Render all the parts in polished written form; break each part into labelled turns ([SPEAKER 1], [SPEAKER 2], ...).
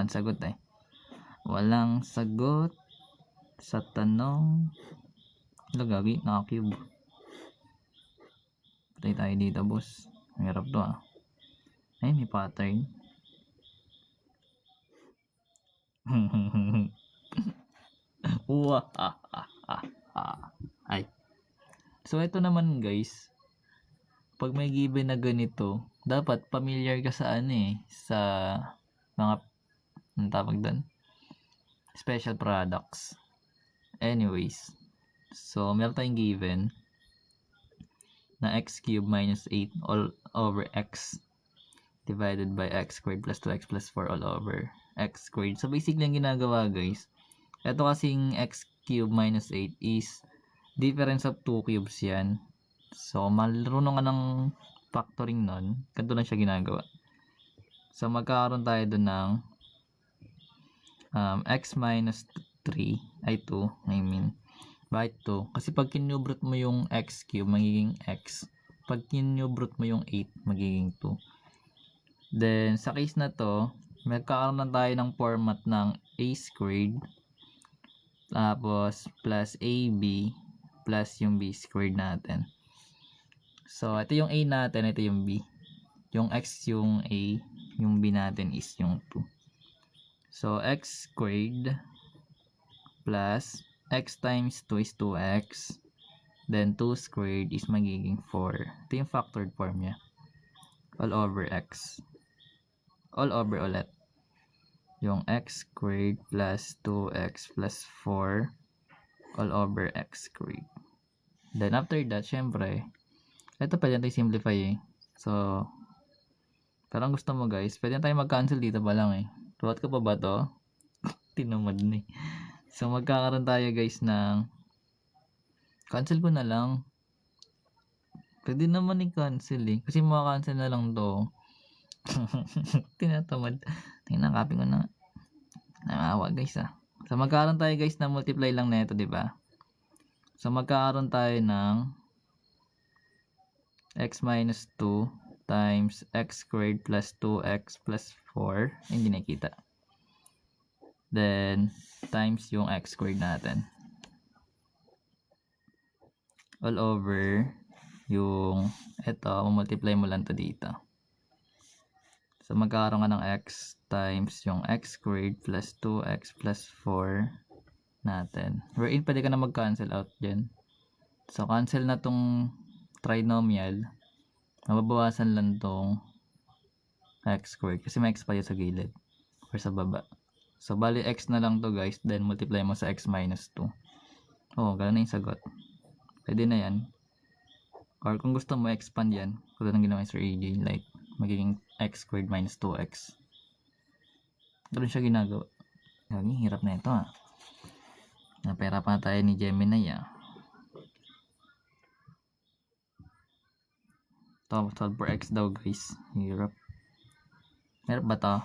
[SPEAKER 1] Walang sagot eh. Walang sagot sa tanong. Lagagi, naka-cube. Patay tayo dito, boss. Mahirap to ah. Ay, may pattern. Ay. So, ito naman guys. Pag may given na ganito, dapat familiar ka sa sa mga, ang tawag doon? Special products. Anyways. So, meron tayong given na x cubed minus 8 all over x divided by x squared plus 2x plus 4 all over x squared. So, basically, ang ginagawa guys, ito kasing x cubed minus 8 is difference of 2 cubes yan. So, marunong ka ng factoring nun. Ganito lang siya ginagawa. So, magkakaroon tayo dun ng x minus 3 ay 2. I mean, bakit 2? Kasi pag kinubrot mo yung x cube, magiging x. Pag kinubrot mo yung 8, magiging 2. Then, sa case na to, magkakaroon na tayo ng format ng a squared tapos plus ab plus yung b squared natin. So, ito yung a natin, ito yung b. Yung x yung a, yung b natin is yung 2. So, x squared plus x times 2 is 2x. Then, 2 squared is magiging 4. Ito yung factored form niya. All over x. All over ulit. Yung x squared plus 2x plus 4 all over x squared. Then, after that, syempre, ito pwede natin simplify eh. So, parang gusto mo guys, pwede tayo mag-cancel dito pa lang eh. Tuwat ka pa ba to? Tinamad na eh. So, magkakaroon tayo guys ng cancel ko na lang. Pwede naman i-cancel eh. Kasi maka-cancel na lang to. Tinatamad. Tingnan, copy ko na. Nakawa guys ah. So, magkakaroon tayo guys na multiply lang na ito, diba? So, magkakaroon tayo ng x minus 2 times x squared plus 2x plus 4. Hindi nakita. Then, times yung x squared natin. All over yung, ito, multiply mo lang to dito. So, magkakaroon ka ng x times yung x squared plus 2x plus 4 natin. Wherein, pwede ka na mag-cancel out dyan. So, cancel na tong trinomial. Mababawasan lang tong x squared. Kasi may x pa yun sa gilid. Or sa baba. So, bali x na lang to guys. Then, multiply mo sa x minus 2. Oh, gano'n na yung sagot. Pwede na yan. Or kung gusto mo, expand yan. Kung ng ginawa Sir AJ. Like, magiging x squared minus 2x. Gano'n siya ginagawa. Gaging hirap na ito ah. Napera pa tayo ni Gemini ah. Ito, solve for x daw guys. Hirap. Hirap ba to?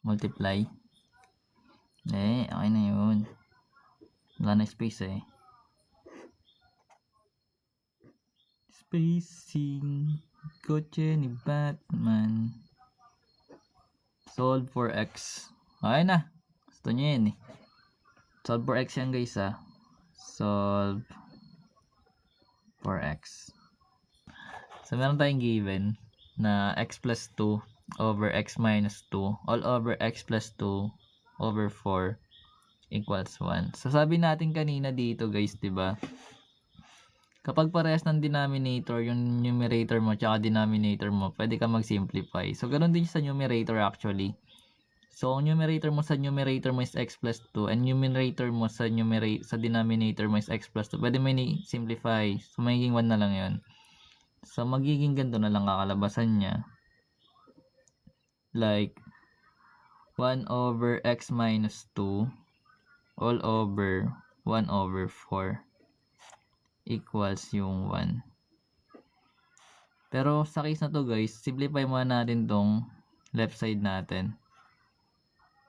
[SPEAKER 1] Multiply. Eh, okay na yun. Wala na space eh. Spacing. Kotse ni Batman. Solve for x. Okay na. Gusto nyo yun eh. Solve for x yan guys ah. Solve for x. So, meron tayong given na x plus 2 over x minus 2 all over x plus 2 over 4 equals 1. So, sabi natin kanina dito guys, diba? Kapag parehas ng denominator, yung numerator mo tsaka denominator mo, pwede ka mag-simplify. So, ganoon din sa numerator actually. So, ang numerator mo sa numerator mo is x plus 2 and numerator mo sa denominator mo is x plus 2. Pwede mo i-simplify. So, magiging 1 na lang yun. So, magiging ganito na lang kakalabasan niya. Like, 1 over x minus 2 all over 1 over 4 equals yung 1. Pero sa case na to guys, simplify muna natin tong left side natin.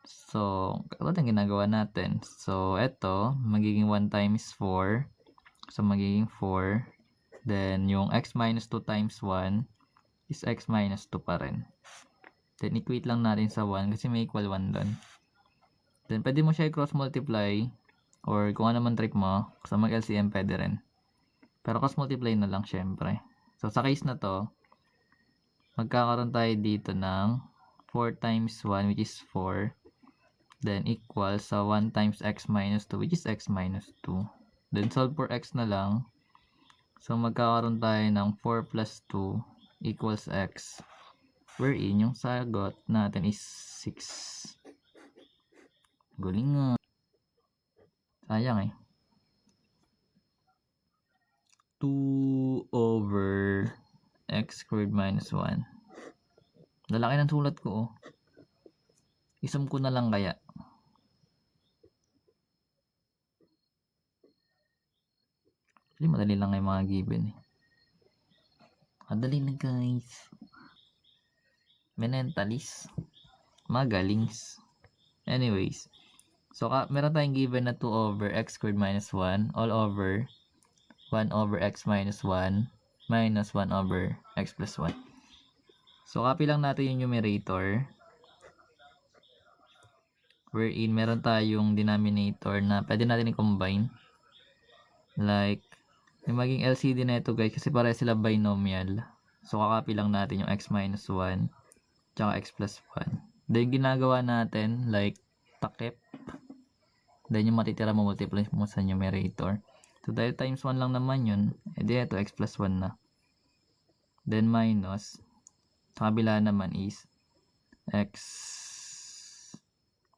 [SPEAKER 1] So, ano yung ginagawa natin? So, eto, magiging 1 times 4. So, magiging 4. Then, yung x minus 2 times 1 is x minus 2 pa rin. Then, equate lang natin sa 1 kasi may equal 1 doon. Then, pwede mo siya i-cross multiply or kung ano man trick mo, sa mag-LCM pwede rin. Pero cross multiply na lang syempre. So, sa case na to, magkakaroon tayo dito ng 4 times 1 which is 4. Then, equal sa 1 times x minus 2 which is x minus 2. Then, solve for x na lang. So, magkakaroon tayo ng 4 plus 2 equals x. Wherein, yung sagot natin is 6. Galing nga. Sayang eh. 2 over x squared minus 1. Lalaki ng sulat ko oh. Isum ko na lang kaya. Madali lang yung mga given eh. Madali na guys. Menentalis. Magalings. Anyways. So, meron tayong given na 2 over x squared minus 1 all over 1 over x minus 1 minus 1 over x plus 1. So, copy lang natin yung numerator. Wherein, meron tayong denominator na pwede natin i-combine. Like, yung maging LCD na ito guys kasi pare sila binomial. So, kakopy lang natin yung x minus 1 tsaka x plus 1. Then, ginagawa natin like takip. Then, yung matitira mo multiply mo sa numerator. So, dahil times 1 lang naman yun, edi ito x plus 1 na. Then, minus. Sa kabila naman is x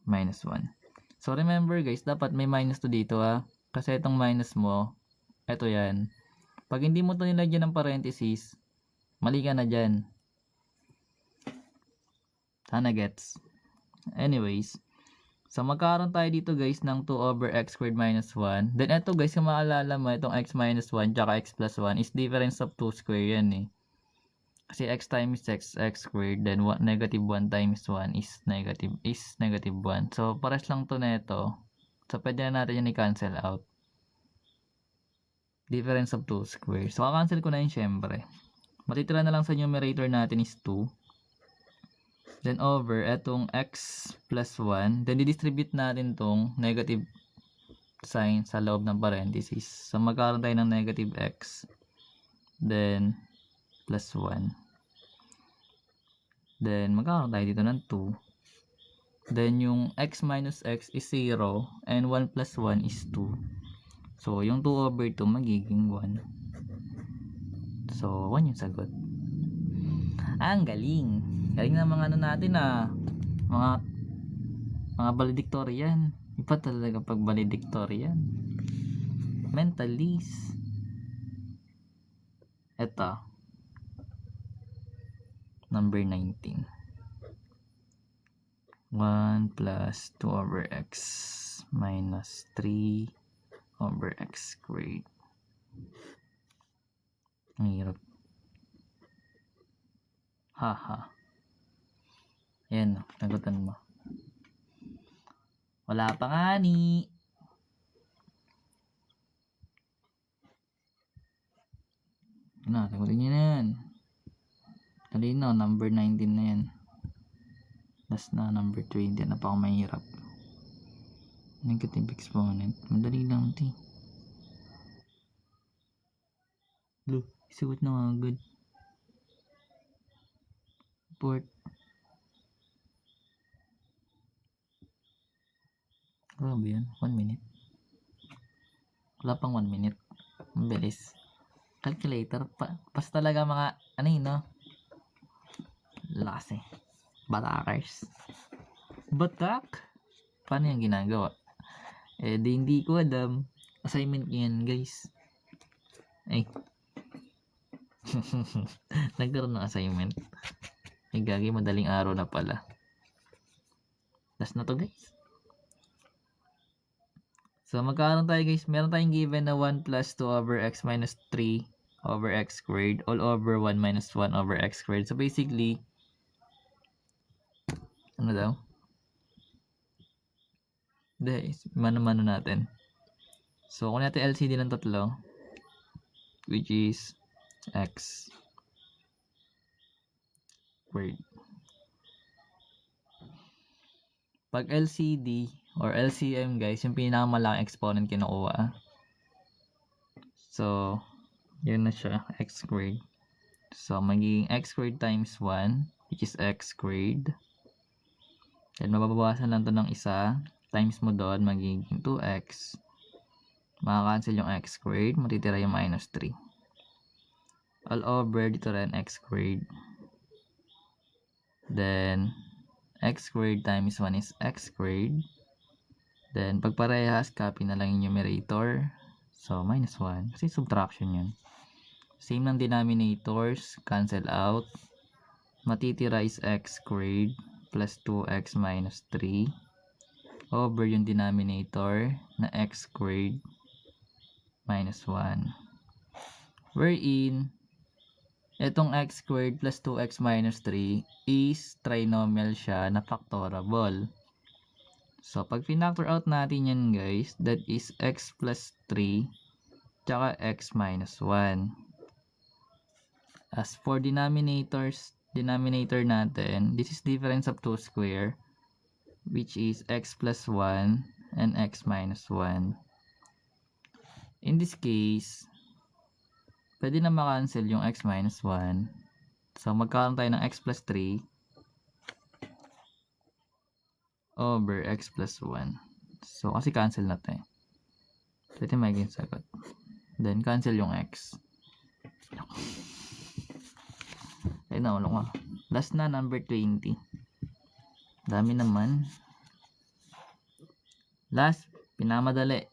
[SPEAKER 1] minus 1. So, remember guys, dapat may minus to dito ha. Kasi itong minus mo, ito yan. Pag hindi mo ito nilagyan ng parenthesis, mali ka na dyan. Sana gets. Anyways, so magkakaroon tayo dito guys ng 2 over x squared minus 1. Then ito guys, kung maalala mo, itong x minus 1 tsaka x plus 1 is difference of 2 square yan eh. Kasi x times x squared, then negative 1 times 1 is negative 1. So, pares lang to na ito. So, pwede na natin yan i-cancel out. Difference of 2 square. So, kakancel ko na yun syempre. Matitira na lang sa numerator natin is 2. Then, over etong x plus 1. Then, didistribute natin tong negative sign sa loob ng parenthesis. So, magkaroon tayo ng negative x. Then, plus 1. Then, magkakaroon tayo dito ng 2. Then, yung x minus x is 0. And 1 plus 1 is 2. So, yung 2 over 2 magiging 1. So, 1 yung sagot. Ang galing. Galing na mga ano natin mga valedictorian. Iba talaga pag valedictorian. Mentalist. Ito. Number 19. 1 plus 2 over x minus 3 over x squared. Ang hirap. Haha. Ayan, nagutan mo. Wala pa nga ni. Nagutan nyo na yan. Kanina, number 19 na yan. Last na, number 20. Napaka mahirap. Negative exponent. Madali lang ito. Look, isuot na nga agad. Port. Grabe yan. 1 minute. Wala pang 1 minute. Mabilis. Calculator. Pas talaga mga, ano yun, no? Lakas eh. Batakers. Batak? Paano yung ginagawa? Eh, di hindi ko alam. Assignment yan, guys. Ay. Nagkaroon ng assignment. Ay, gagi, madaling araw na pala. Last na to, guys. So, magkakaroon tayo, guys. Meron tayong given na 1 plus 2 over x minus 3 over x squared all over 1 minus 1 over x squared. So, basically, ano daw? Hindi, mano-mano natin. So, kung natin LCD ng tatlo, which is x. squared. Pag LCD or LCM guys, yung pinakamalaking exponent kinukuha. So, yun na siya, x squared. So, magiging x squared times 1, which is x squared. And mababawasan lang to ng isa. Times mo doon, magiging 2x. Makakancel yung x squared, matitira yung minus 3. All over, dito rin x squared. Then, x squared times 1 is x squared. Then, pag parehas, copy na lang yung numerator. So, minus 1. Kasi subtraction yun. Same ng denominators. Cancel out. Matitira is x squared plus 2x minus 3 over yung denominator na x squared minus 1. Wherein, itong x squared plus 2x minus 3 is trinomial siya na factorable. So, pag pinactor out natin yan guys, that is x plus 3 tsaka x minus 1. As for denominator natin, this is difference of 2 square, which is x plus 1 and x minus 1. In this case, pwede na makancel yung x minus 1. So, magkakaroon tayo ng x plus 3 over x plus 1. So, kasi cancel na tayo. So, ito yung magiging sagot. Then, cancel yung x. Ay, naulo ka. Last na, number 20. Dami naman. Last, pinamadali.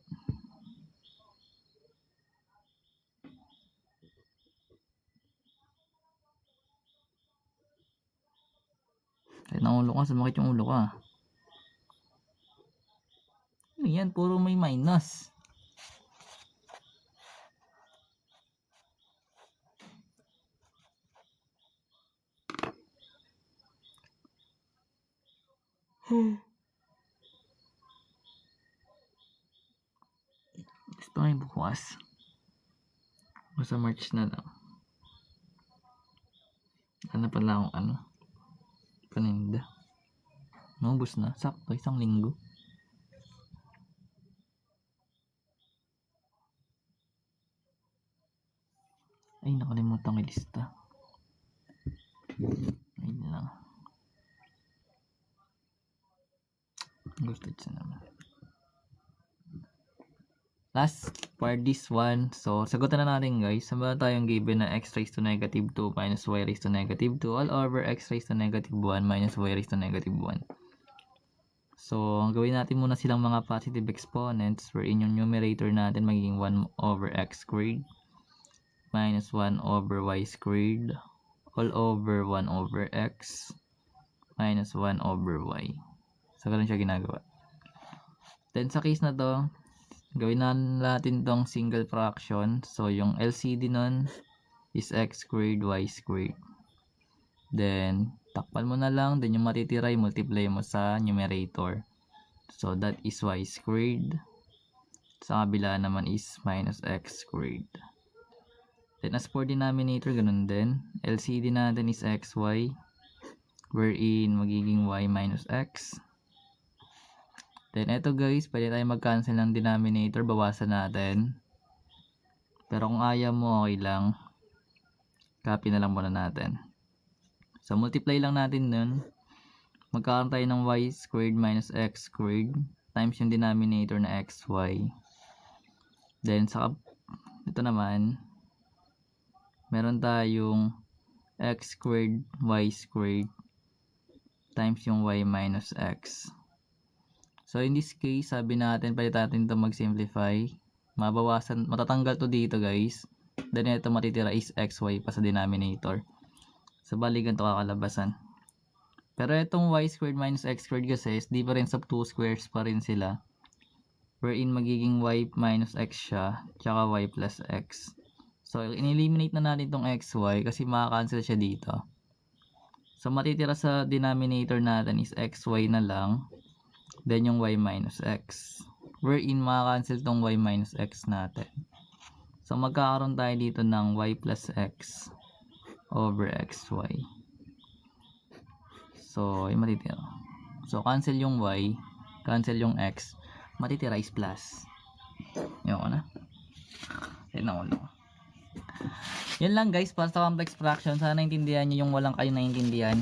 [SPEAKER 1] Ay, naulo ka. Sumakit yung ulo ka. Ano yan? Puro may minus. Gusto ko yung bukas. Basta March na lang. Ano pala akong paninda. Naubos na. Sakto, 1 linggo. Ay, nakalimutan ko yung lista. Ayun lang. Gusto siya naman. Last for this one. So, sagutan na natin guys. Sabi tayong given na x raised to negative 2 minus y raised to negative 2 all over x raised to negative 1 minus y raised to negative 1. So, gawin natin muna silang mga positive exponents wherein yung numerator natin magiging 1 over x squared minus 1 over y squared all over 1 over x minus 1 over y. So, ganun siya ginagawa. Then, sa case na to, gawin natin tong single fraction. So, yung LCD nun is x squared, y squared. Then, takpan mo na lang. Then, yung matitira, multiply mo sa numerator. So, that is y squared. Sa kabila naman is minus x squared. Then, as for denominator, ganun din. LCD natin is xy, wherein magiging y minus x. Then, eto guys, pwede tayo mag-cancel ng denominator, bawasan natin. Pero kung ayaw mo, okay lang. Copy na lang muna natin. So, multiply lang natin nun. Magkakaroon tayo ng y squared minus x squared times yung denominator na xy. Then, ito naman, meron tayong x squared, y squared times yung y minus x. So, in this case, sabi natin, pwede natin ito mag-simplify. Matatanggal to dito guys. Then, ito matitira is xy pa sa denominator. So, bali ganito kakalabasan. Pero itong y squared minus x squared kasi is difference of 2 squares pa rin sila. Wherein magiging y minus x siya, tsaka y plus x. So, in-eliminate na natin itong xy kasi makakancel siya dito. So, matitira sa denominator natin is xy na lang. Then, yung y minus x. Wherein makakancel itong y minus x natin. So, magkakaroon tayo dito ng y plus x over xy. So, yung matitira. So, cancel yung y, cancel yung x, matitira is plus. Yun ko na. Tignan ko lang. Yun lang guys, para sa complex fraction. Sana naintindihan nyo yung walang kayo naintindihan.